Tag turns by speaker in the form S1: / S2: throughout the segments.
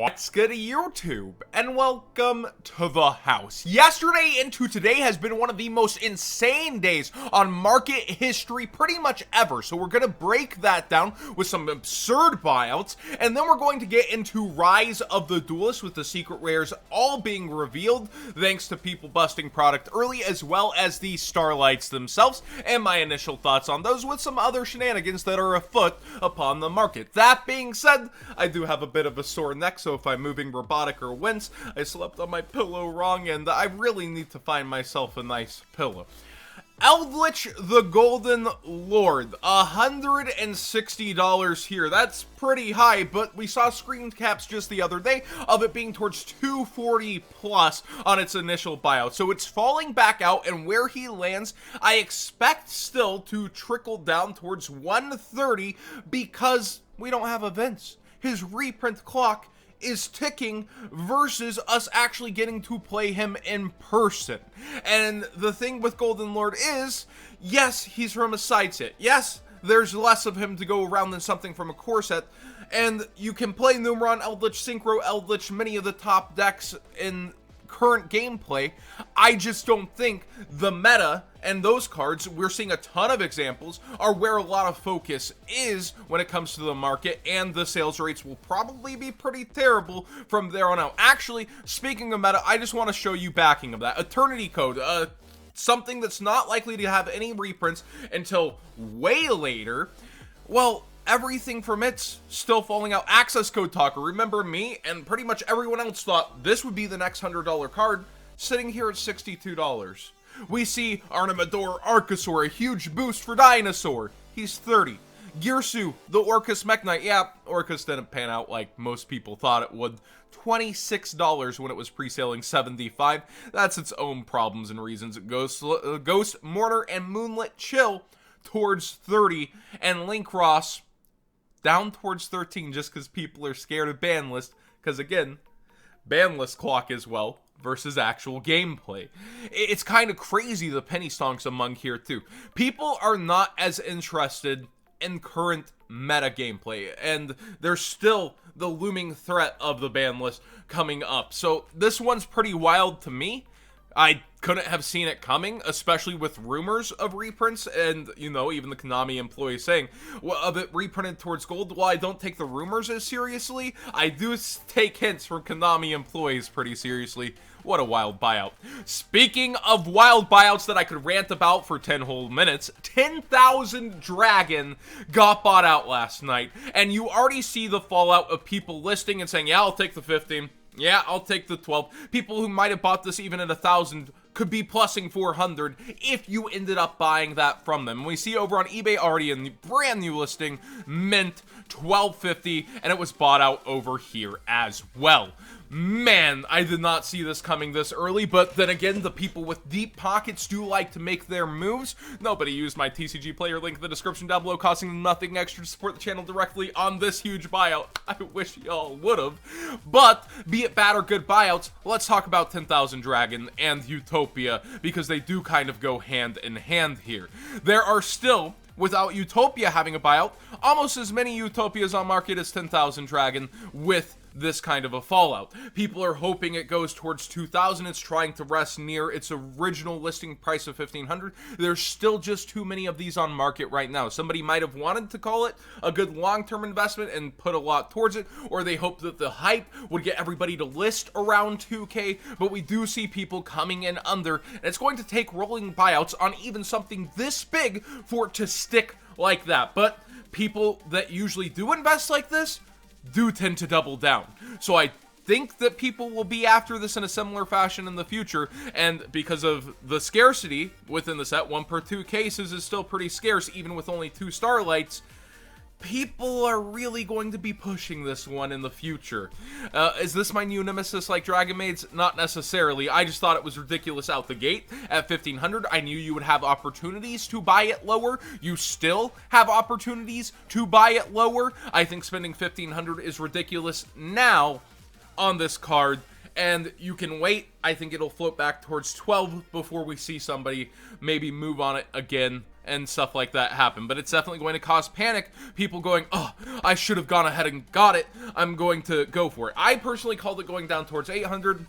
S1: What's good YouTube, and welcome to the house. Yesterday into today has been one of the most insane days on market history pretty much ever, so we're gonna break that down with some absurd buyouts, and then we're going to get into Rise of the Duelists with the secret rares all being revealed thanks to people busting product early, as well as the Starlights themselves, and my initial thoughts on those with some other shenanigans that are afoot upon the market. That being said, I do have a bit of a sore neck, so if I'm moving robotic or wince, I slept on my pillow wrong, and I really need to find myself a nice pillow. Eldritch the Golden Lord, $160 here. That's pretty high, but we saw screen caps just the other day of it being towards 240 plus on its initial buyout. So it's falling back out, and where he lands, I expect still to trickle down towards 130 because we don't have events. His reprint clock is ticking versus us actually getting to play him in person. And the thing with Golden Lord is, yes, he's from a side set. Yes, there's less of him to go around than something from a core set. And you can play Numeron, Eldritch, Synchro, Eldritch, many of the top decks in current gameplay. I just don't think the meta and those cards, we're seeing a ton of examples, are where a lot of focus is when it comes to the market, and the sales rates will probably be pretty terrible from there on out. Actually, speaking of meta, I just want to show you backing of that. Eternity Code, something that's not likely to have any reprints until way later. Well, everything from it's still falling out. Access Code Talker, remember me and pretty much everyone else thought this would be the next $100 card, sitting here at $62. We see Arnimador Archosaur, a huge boost for Dinosaur. He's 30. Girsu, the Orcus Mech Knight. Yeah, Orcus didn't pan out like most people thought it would. $26 when it was pre-sailing $75. That's its own problems and reasons. Ghost, Mourner, and Moonlit Chill towards 30. And Link Ross down towards 13 just because people are scared of ban list. Because again, ban list clock as well versus actual gameplay. It's kind of crazy the penny stonks among here too. People are not as interested in current meta gameplay, and there's still the looming threat of the ban list coming up. So this one's pretty wild to me. I couldn't have seen it coming, especially with rumors of reprints and, you know, even the Konami employees saying, well, of it reprinted towards gold. While I don't take the rumors as seriously, I do take hints from Konami employees pretty seriously. What a wild buyout. Speaking of wild buyouts that I could rant about for 10 whole minutes, 10,000 Dragon got bought out last night, and you already see the fallout of people listing and saying, yeah, I'll take the 15. Yeah, I'll take the 12. People who might have bought this even at 1,000 could be plussing 400 if you ended up buying that from them. And we see over on eBay already in the brand new listing, mint $12.50, and it was bought out over here as well. Man, I did not see this coming this early, but then again, the people with deep pockets do like to make their moves. Nobody used my TCG player link in the description down below, costing nothing extra to support the channel directly on this huge buyout. I wish y'all would've. But, be it bad or good buyouts, let's talk about 10,000 Dragon and Utopia, because they do kind of go hand in hand here. There are still, without Utopia having a buyout, almost as many Utopias on market as 10,000 Dragon with this kind of a fallout. People are hoping it goes towards 2,000. It's trying to rest near its original listing price of 1,500. There's still just too many of these on market right now. Somebody might have wanted to call it a good long-term investment and put a lot towards it, or they hoped that the hype would get everybody to list around 2K, but we do see people coming in under, and it's going to take rolling buyouts on even something this big for it to stick like that. But people that usually do invest like this do tend to double down. So I think that people will be after this in a similar fashion in the future, and because of the scarcity within the set, 1 per 2 cases is still pretty scarce, even with only 2 Starlights. People are really going to be pushing this one in the future. Is this my new nemesis like Dragon Maids? Not necessarily. I just thought it was ridiculous out the gate at 1,500. I knew you would have opportunities to buy it lower. You still have opportunities to buy it lower. I think spending 1,500 is ridiculous now on this card, and you can wait. I think it'll float back towards 12 before we see somebody maybe move on it again and stuff like that happen, but it's definitely going to cause panic. People going, oh, I should have gone ahead and got it. I'm going to go for it. I personally called it going down towards 800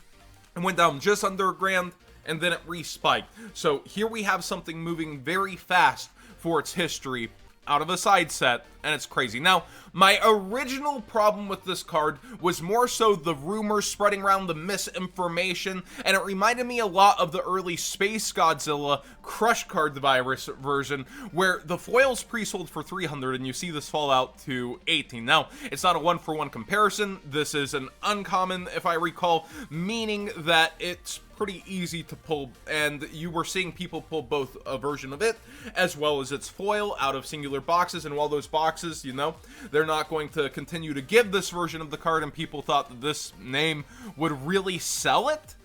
S1: and went down just under a grand, and then it respiked. So here we have something moving very fast for its history out of a side set, and it's crazy. Now, my original problem with this card was more so the rumors spreading around, the misinformation, and it reminded me a lot of the early Space Godzilla Crush Card Virus version, where the foils pre-sold for 300 and you see this fall out to 18. Now, it's not a one-for-one comparison. This is an uncommon, if I recall, meaning that it's pretty easy to pull, and you were seeing people pull both a version of it as well as its foil out of singular boxes, and while those boxes, you know, they're not going to continue to give this version of the card, and people thought that this name would really sell it,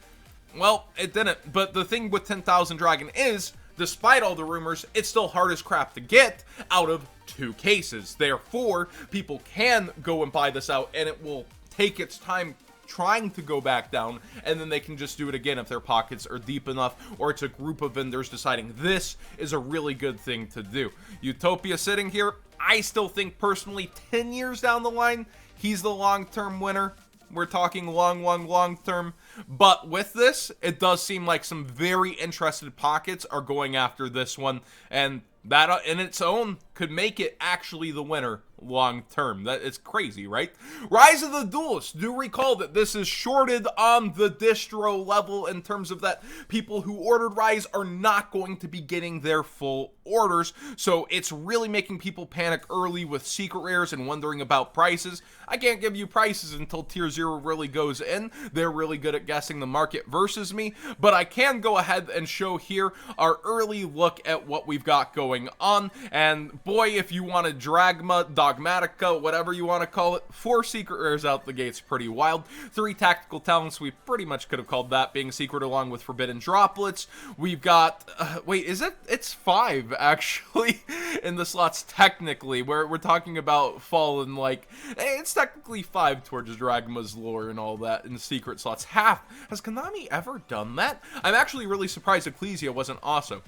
S1: well, it didn't. But the thing with 10,000 Dragon is, despite all the rumors, it's still hard as crap to get out of 2 cases. Therefore, people can go and buy this out, and it will take its time trying to go back down, and then they can just do it again if their pockets are deep enough, or it's a group of vendors deciding this is a really good thing to do. Utopia sitting here, I still think personally 10 years down the line, he's the long-term winner. We're talking long term. But with this, it does seem like some very interested pockets are going after this one, and that in its own could make it actually the winner long term. That is crazy, right? Rise of the Duels. Do recall that this is shorted on the distro level in terms of that people who ordered Rise are not going to be getting their full orders. So it's really making people panic early with secret rares and wondering about prices. I can't give you prices until tier 0 really goes in. They're really good at guessing the market versus me, but I can go ahead and show here our early look at what we've got going on. And boy, if you want a Dragma, Dogmatica, whatever you want to call it, 4 secret rares out the gates, pretty wild. 3 tactical talents, we pretty much could have called that being secret along with forbidden droplets. We've got, wait, is it? It's 5 actually in the slots technically, where we're talking about fallen, like, it's technically 5 towards Dragma's lore and all that in secret slots. Half. Has Konami ever done that? I'm actually really surprised Ecclesia wasn't also.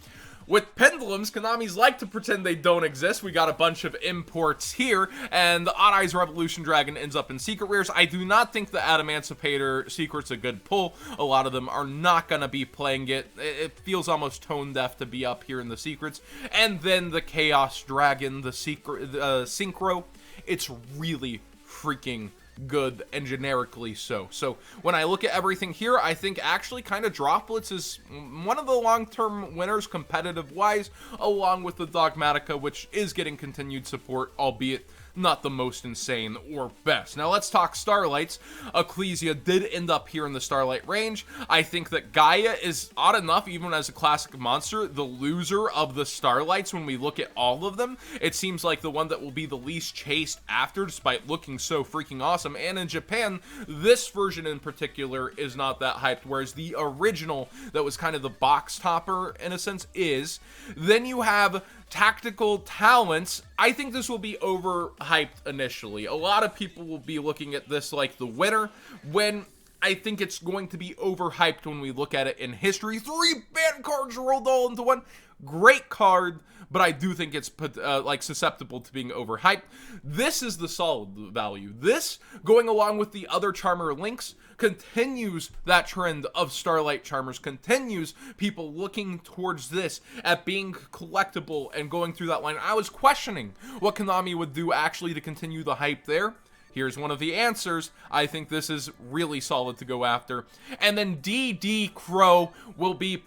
S1: With pendulums, Konami's like to pretend they don't exist. We got a bunch of imports here, and the Odd Eyes Revolution Dragon ends up in secret rares. I do not think the Adamancipator secret's a good pull. A lot of them are not going to be playing it. It feels almost tone deaf to be up here in the secrets. And then the Chaos Dragon, the secret, Synchro. It's really freaking good, and generically so. So when I look at everything here, I think actually kind of Droplets is one of the long-term winners competitive wise, along with the Dogmatica, which is getting continued support, albeit not the most insane or best. Now let's talk Starlights. Ecclesia did end up here in the Starlight range. I think that Gaia is, odd enough, even as a classic monster, the loser of the Starlights when we look at all of them. It seems like the one that will be the least chased after, despite looking so freaking awesome. And in Japan, this version in particular is not that hyped, whereas the original that was kind of the box topper in a sense is. Then you have tactical talents. I think this will be overhyped initially. A lot of people will be looking at this like the winner, when I think it's going to be overhyped when we look at it in history. 3 banned cards rolled all into one. Great card, but I do think it's like susceptible to being overhyped. This is the solid value. This, going along with the other Charmer links, continues that trend of Starlight Charmers, continues people looking towards this at being collectible and going through that line. I was questioning what Konami would do actually to continue the hype there. Here's one of the answers. I think this is really solid to go after. And then DD Crow will be,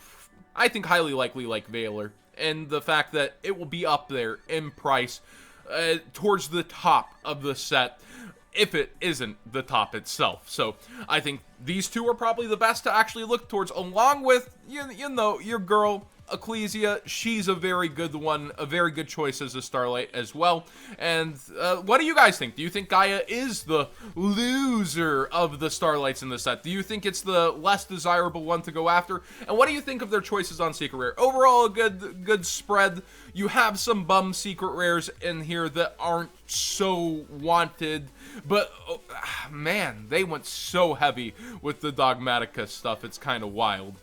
S1: I think, highly likely like Valor, and the fact that it will be up there in price towards the top of the set, if it isn't the top itself. So I think these two are probably the best to actually look towards, along with, you know, your girl Ecclesia. She's a very good one, a very good choice as a Starlight as well. And what do you guys think? Do you think Gaia is the loser of the Starlights in the set? Do you think it's the less desirable one to go after? And what do you think of their choices on secret rare? Overall, a good spread. You have some bum secret rares in here that aren't so wanted, but man, they went so heavy with the Dogmatica stuff. It's kind of wild.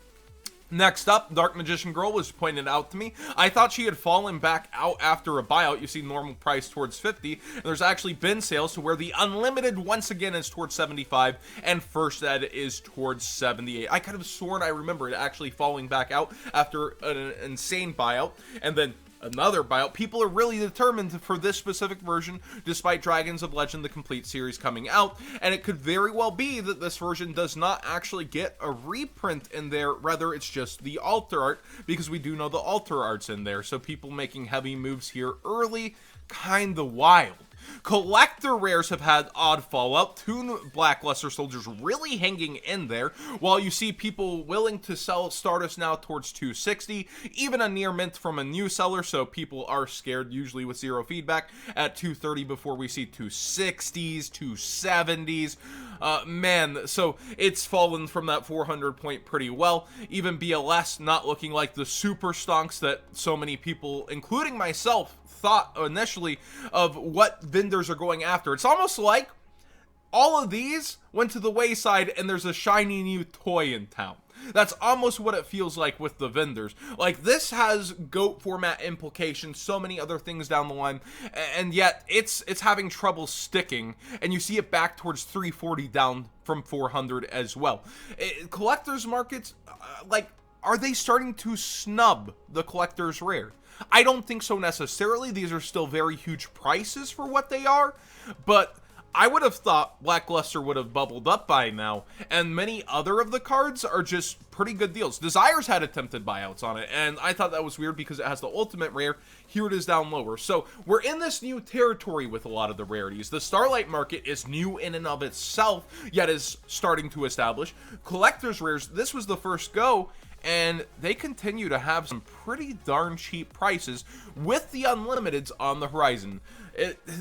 S1: Next up, Dark Magician Girl was pointed out to me. I thought she had fallen back out after a buyout. You see normal price towards 50. And there's actually been sales to where the unlimited once again is towards 75 and first ed is towards 78. I could have sworn I remember it actually falling back out after an insane buyout and then another buyout. People are really determined for this specific version despite Dragons of Legend the Complete series coming out, and it could very well be that this version does not actually get a reprint in there, rather it's just the altar art, because we do know the altar art's in there, so people making heavy moves here early, kinda wild. Collector rares have had odd fallout, 2 Blackluster Soldiers really hanging in there, while you see people willing to sell Stardust now towards 260, even a near mint from a new seller, so people are scared, usually with 0 feedback, at 230 before we see 260s, 270s. Man, so it's fallen from that 400 point pretty well. Even BLS not looking like the super stonks that so many people, including myself, thought initially of what vendors are going after. It's almost like all of these went to the wayside and there's a shiny new toy in town. That's almost what it feels like with the vendors. Like, this has GOAT format implications, so many other things down the line, and yet it's having trouble sticking, and you see it back towards 340 down from 400 as well. Collectors markets, like, are they starting to snub the collector's rare? I don't think so necessarily. These are still very huge prices for what they are, but I would have thought Blackluster would have bubbled up by now, and many other of the cards are just pretty good deals. Desires had attempted buyouts on it, and I thought that was weird because it has the ultimate rare. Here it is down lower. So we're in this new territory with a lot of the rarities. The Starlight market is new in and of itself, yet is starting to establish. Collector's rares, this was the first go, and they continue to have some pretty darn cheap prices with the unlimiteds on the horizon.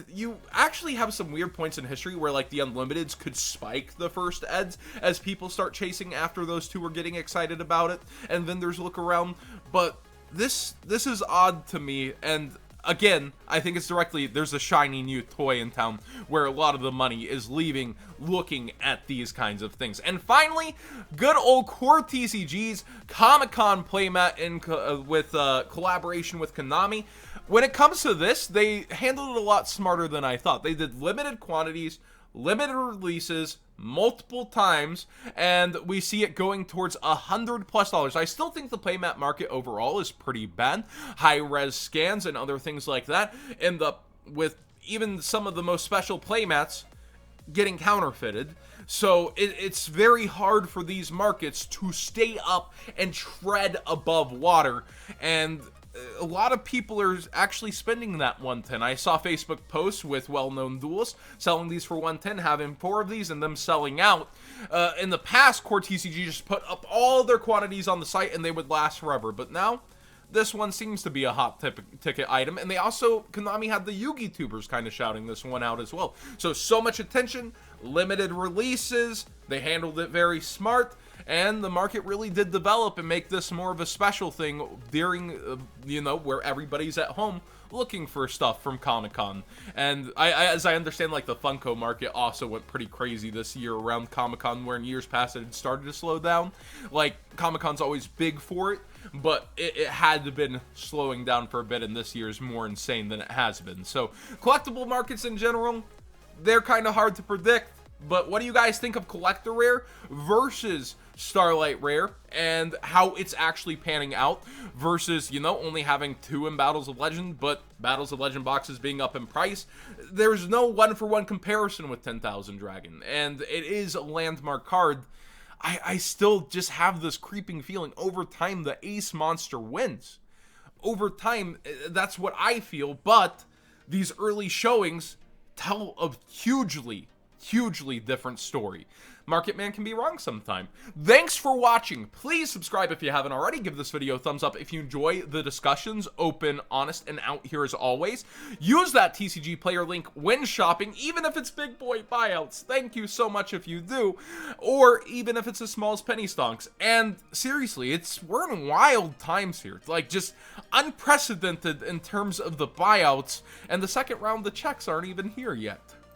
S1: You actually have some weird points in history where, like, the unlimiteds could spike the first eds as people start chasing after those two are getting excited about it, and vendors look around, but this is odd to me, and again, I think it's directly, there's a shiny new toy in town where a lot of the money is leaving looking at these kinds of things. And finally, good old core TCGs, Con Playmat with collaboration with Konami. When it comes to this, they handled it a lot smarter than I thought. They did limited quantities, limited releases, multiple times, and we see it going towards $100+. I still think the playmat market overall is pretty bad. High-res scans and other things like that end up with even some of the most special playmats getting counterfeited. So it's very hard for these markets to stay up and tread above water, and a lot of people are actually spending that 110. I saw Facebook posts with well-known Duels selling these for 110, having 4 of these and them selling out. In the past, Core TCG just put up all their quantities on the site and they would last forever, but now this one seems to be a hot ticket item, and they also, Konami had the Yugi tubers kind of shouting this one out as well. So much attention, limited releases, they handled it very smart, and the market really did develop and make this more of a special thing during, you know, where everybody's at home looking for stuff from Comic-Con. And as I understand, like, the Funko market also went pretty crazy this year around Comic-Con, where in years past it had started to slow down. Like, Comic-Con's always big for it, but it had been slowing down for a bit, and this year is more insane than it has been. So, collectible markets in general, they're kind of hard to predict. But what do you guys think of Collector Rare versus Starlight Rare, and how it's actually panning out versus, you know, only having 2 in Battles of Legend, but Battles of Legend boxes being up in price? There's no one-for-one comparison with 10,000 Dragon, and it is a landmark card. I still just have this creeping feeling over time the Ace monster wins. Over time, that's what I feel, but these early showings tell a hugely different story. Market Man can be wrong sometime. Thanks for watching. Please subscribe if you haven't already. Give this video a thumbs up if you enjoy the discussions. Open, honest, and out here as always. Use that TCG player link when shopping, even if it's big boy buyouts. Thank you so much if you do. Or even if it's as small as penny stonks. And seriously, we're in wild times here. Like, just unprecedented in terms of the buyouts. And the second round, the checks aren't even here yet.